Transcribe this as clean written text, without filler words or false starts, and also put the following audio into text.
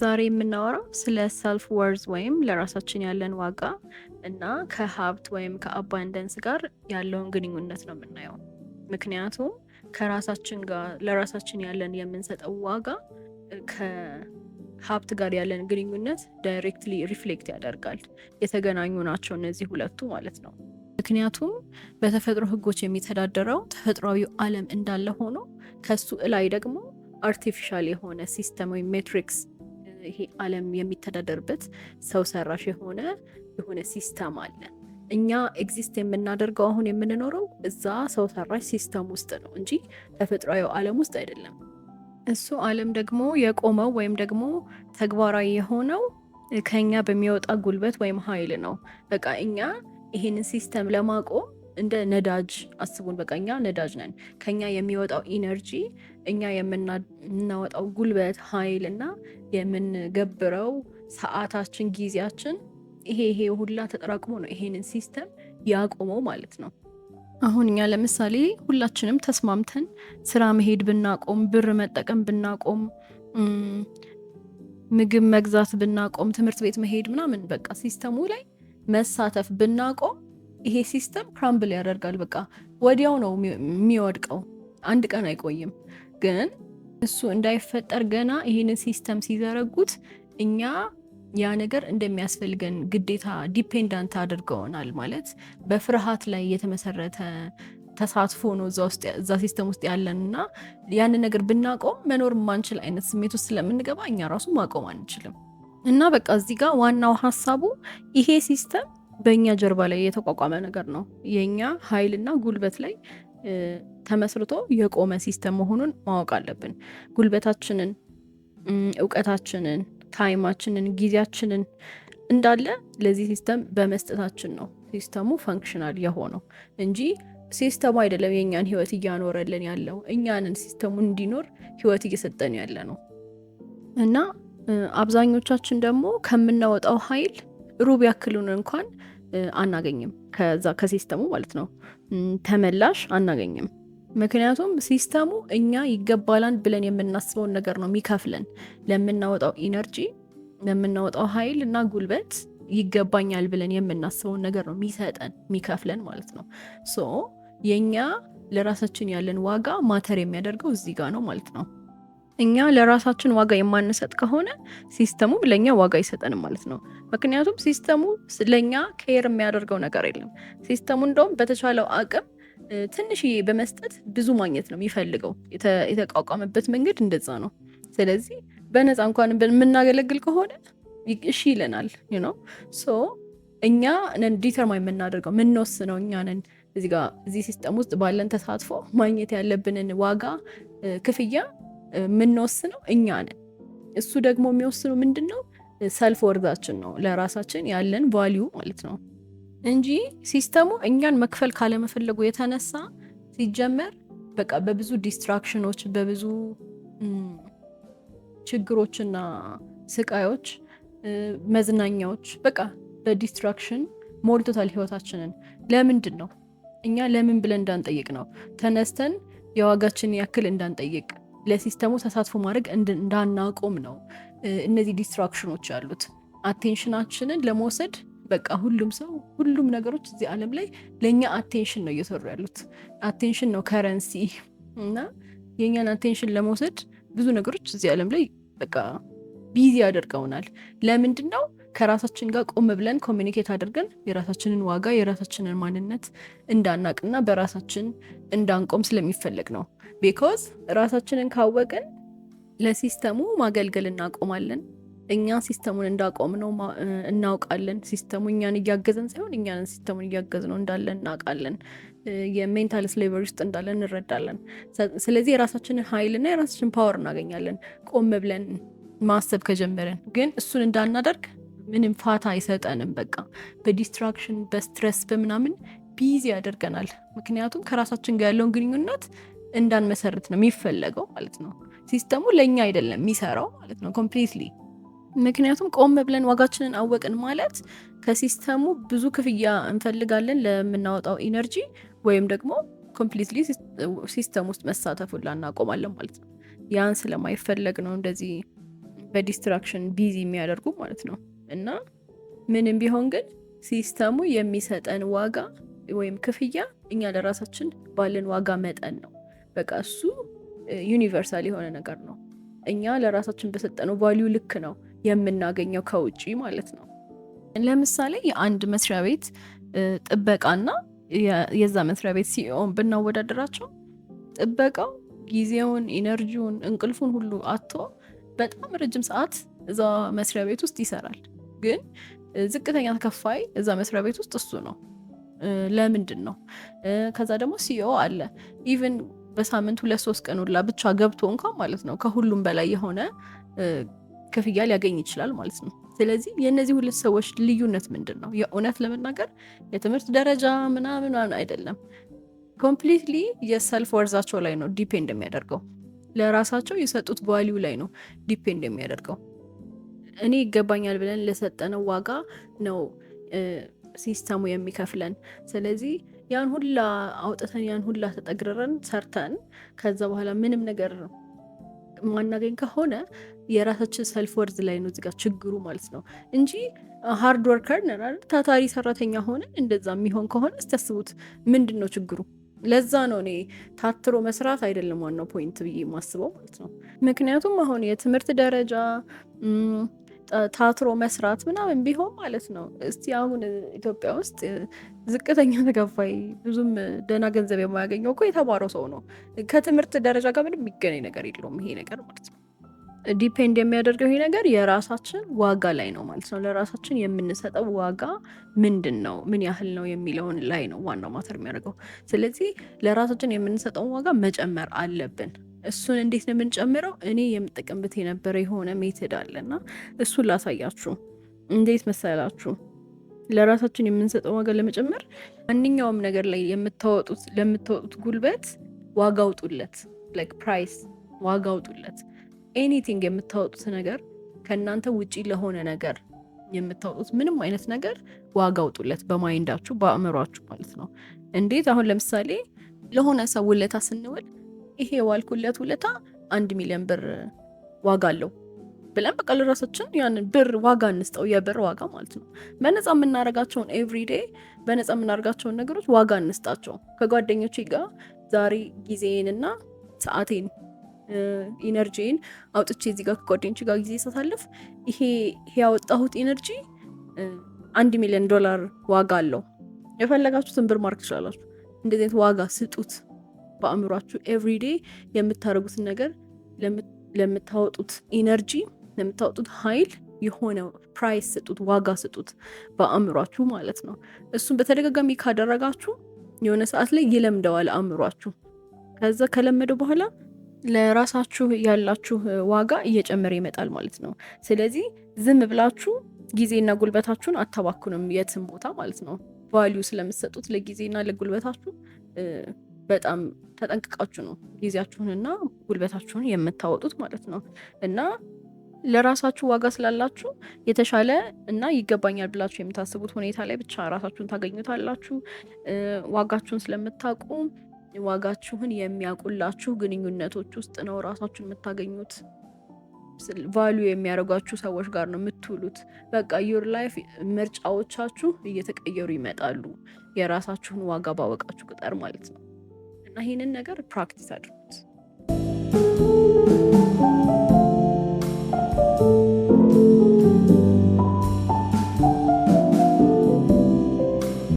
ዛሬ የምናወራው ስለ ሰልፍ ወርዝ ወይም ለራሳችን ያለን ዋጋ እና ከሀብት ወይም ከአባንደንስ ጋር ያለውን ግንኙነት ነው የምናየው። ምክንያቱም ከራሳችን ጋር ለራሳችን ያለን የምንሰጠው ዋጋ ከሀብት ጋር ያለን ግንኙነት ዳይሬክትሊ ሪፍሌክት ያደርጋል። የተገናኙ ናቸው እነዚህ ሁለቱ ማለት ነው። ምክንያቱም በተፈጥሮ ህጎች የሚተዳደረው ተፈጥሯዊ ዓለም እንዳለ ሆኖ ከሱ እላይ ደግሞ አርቲፊሻል የሆነ ሲስተም ወይም ሜትሪክስ ይሄ ዓለም የሚተዳደርበት ሰው ሰራሽ የሆነ ሲስተም አለ። እኛ ኤግዚስት የምናደርገው አሁን የምንኖረው እዛ ሰው ሰራሽ ሲስተም ውስጥ ነው እንጂ ተፈጥሯዊ ዓለም ውስጥ አይደለም። እሱ ዓለም ደግሞ የቆመው ወይም ደግሞ ተግባራዊ የሆነው ከኛ በሚወጣ ጉልበት ወይም ኃይል ነው። በቃ እኛ ይሄንን ሲስተም ለማቆም እንደ ነዳጅ አስቡን። በቃ እኛ ነዳጅ ነን። ከኛ የሚወጣው ኢነርጂ፣ እኛ የምናወጣው ጉልበት፣ ኃይል እና የምንገብረው ሰዓታችን፣ ጊዜያችን ይሄ ሁላ ተጠራቅሞ ነው ይሄንን ሲስተም ያቆመው ማለት ነው። አሁን እኛ ለምሳሌ ሁላችንም ተስማምተን ስራ መሄድ ብናቆም፣ ብር መጠቀም ብናቆም፣ ምግብ መግዛት ብናቆም፣ ትምህርት ቤት መሄድ ምናምን በቃ ሲስተሙ ላይ መሳተፍ ብናቆም ይሄ ሲስተም ክራምብል ያደርጋል። በቃ ወዲያው ነው የሚወድቀው፣ አንድ ቀን አይቆይም። ግን እሱ እንዳይፈጠር ገና ይሄንን ሲስተም ሲዘረጉት እኛ ያ ነገር እንደሚያስፈልገን ግዴታ ዲፔንዳንት አድርገውናል። ማለት በፍርሃት ላይ የተመሰረተ ተሳትፎ ነው እዛ ሲስተም ውስጥ ያለን እና ያንን ነገር ብናቆም መኖር የማንችል አይነት ስሜት ውስጥ ስለምንገባ እኛ ራሱ ማቆም አንችልም። እና በቃ እዚህ ጋር ዋናው ሀሳቡ ይሄ ሲስተም በእኛ ጀርባ ላይ የተቋቋመ ነገር ነው። የኛ ኃይልና ጉልበት ላይ ተመስርቶ የቆመ ሲስተም መሆኑን ማወቅ አለብን። ጉልበታችንን፣ እውቀታችንን፣ ታይማችንን፣ ጊዜያችንን እንዳለ ለዚህ ሲስተም በመስጠታችን ነው ሲስተሙ ፈንክሽናል የሆነው እንጂ ሲስተሙ አይደለም የእኛን ህይወት እያኖረልን ያለው። እኛንን ሲስተሙ እንዲኖር ህይወት እየሰጠን ያለ ነው። እና አብዛኞቻችን ደግሞ ከምናወጣው ኃይል ሩብ ያክሉን እንኳን አናገኝም። ከዛ ከሲስተሙ ማለት ነው ተመላሽ አናገኝም። ምክንያቱም ሲስተሙ እኛ ይገባላል ብለን የምናስበውን ነገር ነው የሚከፍለን። ለምናወጣው ኢነርጂ፣ ለምናወጣው ኃይል እና ጉልበት ይገባኛል ብለን የምናስበውን ነገር ነው የሚሰጠን፣ የሚከፍለን ማለት ነው። ሶ የኛ ለራሳችን ያለን ዋጋ ማተር የሚያደርገው እዚህ ጋር ነው ማለት ነው። እኛ ለራሳችን ዋጋ የማንሰጥ ከሆነ ሲስተሙ ለኛ ዋጋ አይሰጠንም ማለት ነው። ምክንያቱም ሲስተሙ ለኛ ኬር የሚያደርገው ነገር የለም። ሲስተሙ እንደውም በተቻለው አቅም ትንሽዬ በመስጠት ብዙ ማግኘት ነው የሚፈልገው። የተቋቋመበት መንገድ እንደዛ ነው። ስለዚህ በነፃ እንኳን የምናገለግል ከሆነ እሺ ይለናል። ሶ እኛ ነን ዲተርማይን የምናደርገው፣ የምንወስነው እኛ ነን። እዚህ ሲስተም ውስጥ ባለን ተሳትፎ ማግኘት ያለብንን ዋጋ፣ ክፍያ የምንወስነው እኛ ነን። እሱ ደግሞ የሚወስነው ምንድን ነው? ሰልፍ ወርዛችን ነው፣ ለራሳችን ያለን ቫሊዩ ማለት ነው እንጂ ሲስተሙ እኛን መክፈል ካለመፈለጉ የተነሳ ሲጀመር በቃ በብዙ ዲስትራክሽኖች፣ በብዙ ችግሮችና ስቃዮች፣ መዝናኛዎች በቃ በዲስትራክሽን ሞልቶታል ህይወታችንን። ለምንድን ነው? እኛ ለምን ብለን እንዳንጠይቅ ነው። ተነስተን የዋጋችን ያክል እንዳንጠይቅ፣ ለሲስተሙ ተሳትፎ ማድረግ እንዳናቆም ነው እነዚህ ዲስትራክሽኖች ያሉት። አቴንሽናችንን ለመውሰድ በቃ ሁሉም ነገሮች እዚህ ዓለም ላይ ለእኛ አቴንሽን ነው እየሰሩ ያሉት። አቴንሽን ነው ከረንሲ። እና የእኛን አቴንሽን ለመውሰድ ብዙ ነገሮች እዚህ ዓለም ላይ በቃ ቢዚ ያደርገውናል። ለምንድን ነው? ከራሳችን ጋር ቆም ብለን ኮሚኒኬት አድርገን የራሳችንን ዋጋ፣ የራሳችንን ማንነት እንዳናቅና በራሳችን እንዳንቆም ስለሚፈለግ ነው። ቢኮዝ ራሳችንን ካወቅን ለሲስተሙ ማገልገል እናቆማለን። እኛ ሲስተሙን እንዳቆም ነው እናውቃለን። ሲስተሙ እኛን እያገዘን ሳይሆን እኛን ሲስተሙን እያገዝ ነው እንዳለን እናውቃለን። የሜንታል ስሌቨሪ ውስጥ እንዳለን እንረዳለን። ስለዚህ የራሳችንን ኃይልና የራሳችንን ፓወር እናገኛለን ቆም ብለን ማሰብ ከጀመረን። ግን እሱን እንዳናደርግ ምንም ፋታ አይሰጠንም። በቃ በዲስትራክሽን፣ በስትረስ፣ በምናምን ቢዚ ያደርገናል። ምክንያቱም ከራሳችን ጋር ያለውን ግንኙነት እንዳንመሰርት ነው የሚፈለገው ማለት ነው። ሲስተሙ ለእኛ አይደለም የሚሰራው ማለት ነው ኮምፕሊትሊ። ምክንያቱም ቆም ብለን ዋጋችንን አወቅን ማለት ከሲስተሙ ብዙ ክፍያ እንፈልጋለን ለምናወጣው ኢነርጂ፣ ወይም ደግሞ ኮምፕሊትሊ ሲስተም ውስጥ መሳተፉን ላናቆማለን ማለት ነው። ያን ስለማይፈለግ ነው እንደዚህ በዲስትራክሽን ቢዚ የሚያደርጉ ማለት ነው። እና ምንም ቢሆን ግን ሲስተሙ የሚሰጠን ዋጋ ወይም ክፍያ እኛ ለራሳችን ባለን ዋጋ መጠን ነው። በቃ እሱ ዩኒቨርሳል የሆነ ነገር ነው። እኛ ለራሳችን በሰጠነው ቫሊዩ ልክ ነው የምናገኘው ከውጪ ማለት ነው። ለምሳሌ የአንድ መስሪያ ቤት ጥበቃና የዛ መስሪያ ቤት ሲኢኦን ብናወዳደራቸው ጥበቃው ጊዜውን፣ ኢነርጂውን፣ እንቅልፉን ሁሉ አጥቶ በጣም ረጅም ሰዓት እዛ መስሪያ ቤት ውስጥ ይሰራል። ግን ዝቅተኛ ተከፋይ እዛ መስሪያ ቤት ውስጥ እሱ ነው። ለምንድን ነው? ከዛ ደግሞ ሲኢኦ አለ ኢቭን በሳምንት 2-3 ቀን ሁላ ብቻ ገብቶ እንኳን ማለት ነው ከሁሉም በላይ የሆነ ክፍያ ሊያገኝ ይችላል ማለት ነው። ስለዚህ የእነዚህ ሁለት ሰዎች ልዩነት ምንድን ነው? የእውነት ለመናገር የትምህርት ደረጃ ምናምን አይደለም። ኮምፕሊትሊ የሰልፍ ወርዛቸው ላይ ነው ዲፔንድ የሚያደርገው። ለራሳቸው የሰጡት ቫሊዩ ላይ ነው ዲፔንድ የሚያደርገው። እኔ ይገባኛል ብለን ለሰጠነው ዋጋ ነው ሲስተሙ የሚከፍለን። ስለዚህ ያን ሁላ አውጥተን ያን ሁላ ተጠግረረን ሰርተን ከዛ በኋላ ምንም ነገር ማናገኝ ከሆነ የራሳችን ሰልፍ ወርዝ ላይ ነው እዚጋ ችግሩ ማለት ነው እንጂ ሃርድ ወርከር ነን ታታሪ ሰራተኛ ሆነን እንደዛ የሚሆን ከሆነ እስቲያስቡት ምንድን ነው ችግሩ? ለዛ ነው እኔ ታትሮ መስራት አይደለም ዋናው ፖይንት ብዬ የማስበው ማለት ነው። ምክንያቱም አሁን የትምህርት ደረጃ ታትሮ መስራት ምናምን ቢሆን ማለት ነው። እስቲ አሁን ኢትዮጵያ ውስጥ ዝቅተኛ ተከፋይ ብዙም ደህና ገንዘብ የማያገኘው እኮ የተማረው ሰው ነው። ከትምህርት ደረጃ ጋር ምንም የሚገናኝ ነገር የለውም ይሄ ነገር ማለት ነው። ዲፔንድ የሚያደርገው ይሄ ነገር የራሳችን ዋጋ ላይ ነው ማለት ነው። ለራሳችን የምንሰጠው ዋጋ ምንድን ነው፣ ምን ያህል ነው የሚለውን ላይ ነው ዋናው ማተር የሚያደርገው። ስለዚህ ለራሳችን የምንሰጠውን ዋጋ መጨመር አለብን። እሱን እንዴት ነው የምንጨምረው? እኔ የምጠቀምበት የነበረ የሆነ ሜትድ አለና እሱን ላሳያችሁ። እንዴት መሰላችሁ? ለራሳችን የምንሰጠው ዋጋ ለመጨመር ማንኛውም ነገር ላይ ለምታወጡት ጉልበት ዋጋ አውጡለት። ላይክ ፕራይስ ዋጋ አውጡለት። ኤኒቲንግ የምታወጡት ነገር ከእናንተ ውጪ ለሆነ ነገር የምታወጡት ምንም አይነት ነገር ዋጋ አውጡለት፣ በማይንዳችሁ በአእምሯችሁ ማለት ነው። እንዴት? አሁን ለምሳሌ ለሆነ ሰው ውለታ ስንውል ይሄ የዋልኩለት ውለታ 1 ሚሊዮን ብር ዋጋ አለው ብለን በቃ ለራሳችን ያንን ብር ዋጋ እንስጠው፣ የብር ዋጋ ማለት ነው። በነፃ የምናደርጋቸውን ኤቭሪዴ በነፃ የምናደርጋቸውን ነገሮች ዋጋ እንስጣቸው። ከጓደኞቼ ጋር ዛሬ ጊዜንና ሰዓቴን ኢነርጂን አውጥቼ እዚህ ጋር ከጓደኞቼ ጋር ጊዜ ሳሳልፍ ይሄ ያወጣሁት ኢነርጂ 1 ሚሊዮን ዶላር ዋጋ አለው። የፈለጋችሁትን ብር ማርክ ትችላላችሁ። እንደዚህ አይነት ዋጋ ስጡት በአእምሯችሁ። ኤቭሪዴ የምታደርጉትን ነገር ለምታወጡት ኢነርጂ ለምታወጡት ኃይል የሆነ ፕራይስ ስጡት፣ ዋጋ ስጡት በአእምሯችሁ ማለት ነው። እሱን በተደጋጋሚ ካደረጋችሁ የሆነ ሰዓት ላይ ይለምደዋል አእምሯችሁ። ከዛ ከለመደው በኋላ ለራሳችሁ ያላችሁ ዋጋ እየጨመረ ይመጣል ማለት ነው። ስለዚህ ዝም ብላችሁ ጊዜና ጉልበታችሁን አታባክኑም የትም ቦታ ማለት ነው። ቫሊዩ ስለምትሰጡት ለጊዜና ለጉልበታችሁ በጣም ተጠንቅቃችሁ ነው ጊዜያችሁንና ጉልበታችሁን የምታወጡት ማለት ነው። እና ለራሳችሁ ዋጋ ስላላችሁ የተሻለ እና ይገባኛል ብላችሁ የምታስቡት ሁኔታ ላይ ብቻ ራሳችሁን ታገኙታላችሁ። ዋጋችሁን ስለምታውቁ ዋጋችሁን የሚያውቁላችሁ ግንኙነቶች ውስጥ ነው ራሳችሁን የምታገኙት። ቫሊዩ የሚያደርጓችሁ ሰዎች ጋር ነው የምትውሉት። በቃ ዩር ላይፍ ምርጫዎቻችሁ እየተቀየሩ ይመጣሉ የራሳችሁን ዋጋ ባወቃችሁ ቁጥር ማለት ነው። እና ይህንን ነገር ፕራክቲስ አድርጉ።